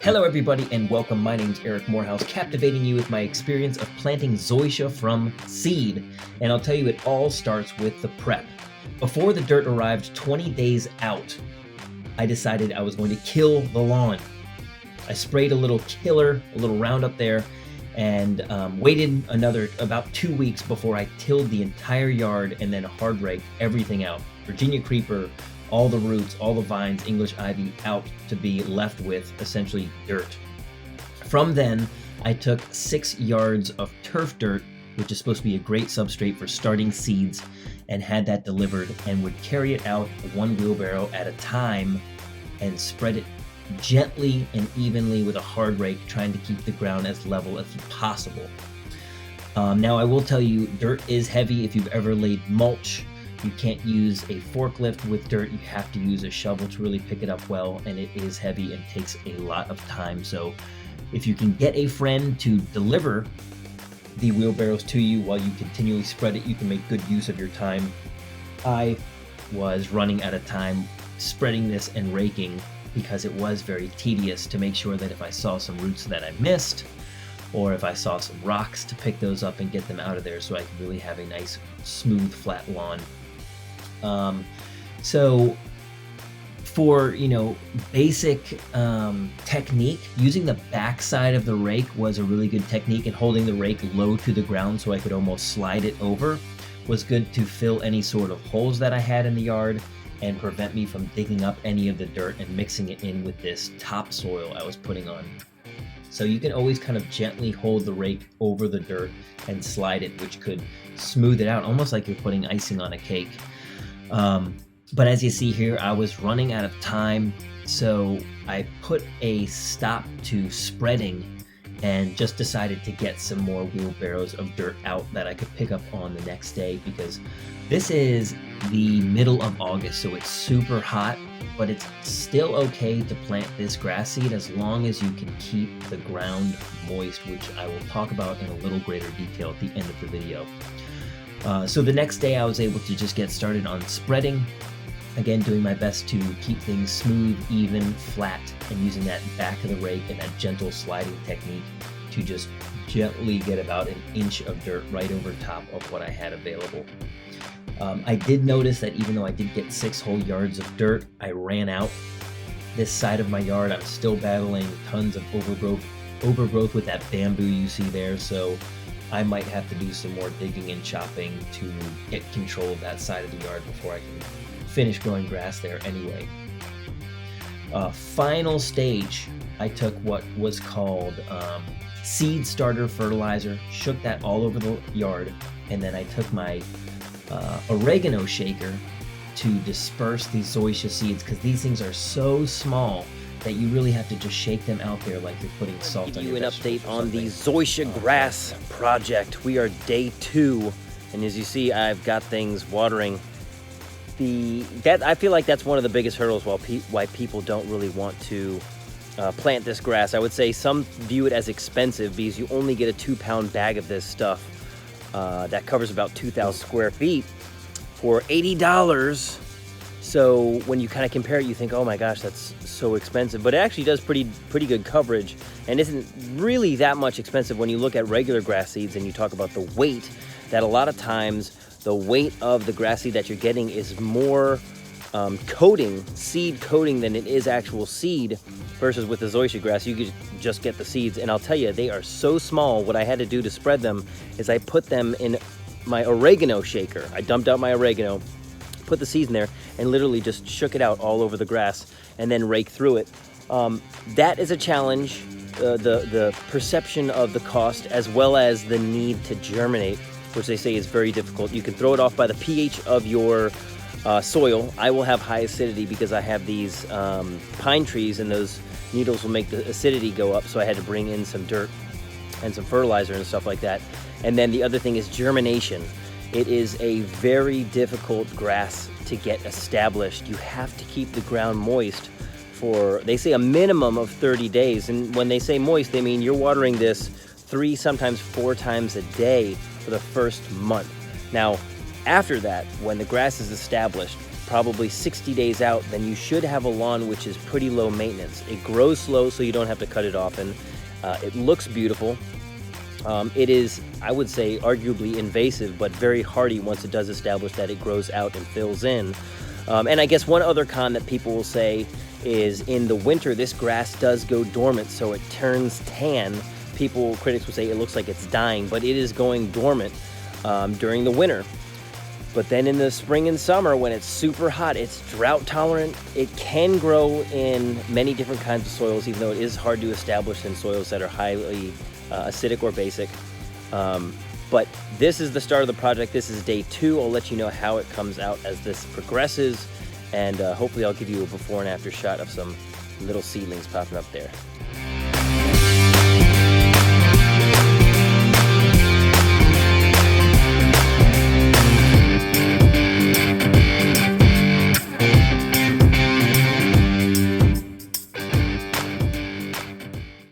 Hello everybody and welcome. My name's Eric Morehouse, captivating you with my experience of planting Zoysia from seed. And I'll tell you, it all starts with the prep. Before the dirt arrived 20 days out, I decided I was going to kill the lawn. I sprayed a little killer, a little Roundup there, and waited another about 2 weeks before I tilled the entire yard and then hard raked everything out. Virginia creeper, all the roots, all the vines, English ivy out to be left with essentially dirt. From then, I took 6 yards of turf dirt, which is supposed to be a great substrate for starting seeds, and had that delivered and would carry it out one wheelbarrow at a time and spread it gently and evenly with a hard rake, trying to keep the ground as level as possible. Now, I will tell you, dirt is heavy. If you've ever laid mulch, you can't use a forklift with dirt. You have to use a shovel to really pick it up well, and it is heavy and takes a lot of time. So if you can get a friend to deliver the wheelbarrows to you while you continually spread it, you can make good use of your time. I was running out of time spreading this and raking because it was very tedious to make sure that if I saw some roots that I missed, or if I saw some rocks, to pick those up and get them out of there so I could really have a nice, smooth, flat lawn. So for, basic technique, using the backside of the rake was a really good technique, and holding the rake low to the ground so I could almost slide it over was good to fill any sort of holes that I had in the yard and prevent me from digging up any of the dirt and mixing it in with this topsoil I was putting on. So you can always kind of gently hold the rake over the dirt and slide it, which could smooth it out, almost like you're putting icing on a cake. But as you see here, I was running out of time, so I put a stop to spreading and just decided to get some more wheelbarrows of dirt out that I could pick up on the next day, because this is the middle of August, so it's super hot, but it's still okay to plant this grass seed as long as you can keep the ground moist, which I will talk about in a little greater detail at the end of the video. So the next day I was able to just get started on spreading, again doing my best to keep things smooth, even, flat, and using that back of the rake and that gentle sliding technique to just gently get about an inch of dirt right over top of what I had available. I did notice that even though I did get 6 whole yards of dirt, I ran out. This side of my yard, I'm still battling tons of overgrowth with that bamboo you see there, so I might have to do some more digging and chopping to get control of that side of the yard before I can finish growing grass there anyway. Final stage, I took what was called seed starter fertilizer, shook that all over the yard, and then I took my oregano shaker to disperse these Zoysia seeds, because these things are so small that you really have to just shake them out there like you're putting salt on your vegetables. Give you an update on the Zoysia grass project. We are day 2, and as you see, I've got things watering. I feel like that's one of the biggest hurdles why people don't really want to plant this grass. I would say some view it as expensive because you only get a 2-pound bag of this stuff that covers about 2,000 square feet for $80. So when you kind of compare it, you think, oh my gosh, that's so expensive. But it actually does pretty good coverage and isn't really that much expensive when you look at regular grass seeds and you talk about the weight. That a lot of times the weight of the grass seed that you're getting is more seed coating than it is actual seed, versus with the Zoysia grass, you could just get the seeds. And I'll tell you, they are so small. What I had to do to spread them is I put them in my oregano shaker. I dumped out my oregano, put the seeds in there, and literally just shook it out all over the grass and then rake through it. That is a challenge, the perception of the cost as well as the need to germinate, which they say is very difficult. You can throw it off by the pH of your soil. I will have high acidity because I have these pine trees, and those needles will make the acidity go up, so I had to bring in some dirt and some fertilizer and stuff like that. And then the other thing is germination. It is a very difficult grass to get established. You have to keep the ground moist for, they say, a minimum of 30 days. And when they say moist, they mean you're watering this 3, sometimes 4 times a day for the first month. Now, after that, when the grass is established, probably 60 days out, then you should have a lawn which is pretty low maintenance. It grows slow, so you don't have to cut it often. It looks beautiful. It is, I would say, arguably invasive, but very hardy once it does establish that it grows out and fills in. And I guess one other con that people will say is in the winter, this grass does go dormant, so it turns tan. Critics would say it looks like it's dying, but it is going dormant during the winter. But then in the spring and summer, when it's super hot, it's drought tolerant. It can grow in many different kinds of soils, even though it is hard to establish in soils that are highly acidic or basic. But this is the start of the project. This is day 2. I'll let you know how it comes out as this progresses. And hopefully I'll give you a before and after shot of some little seedlings popping up there.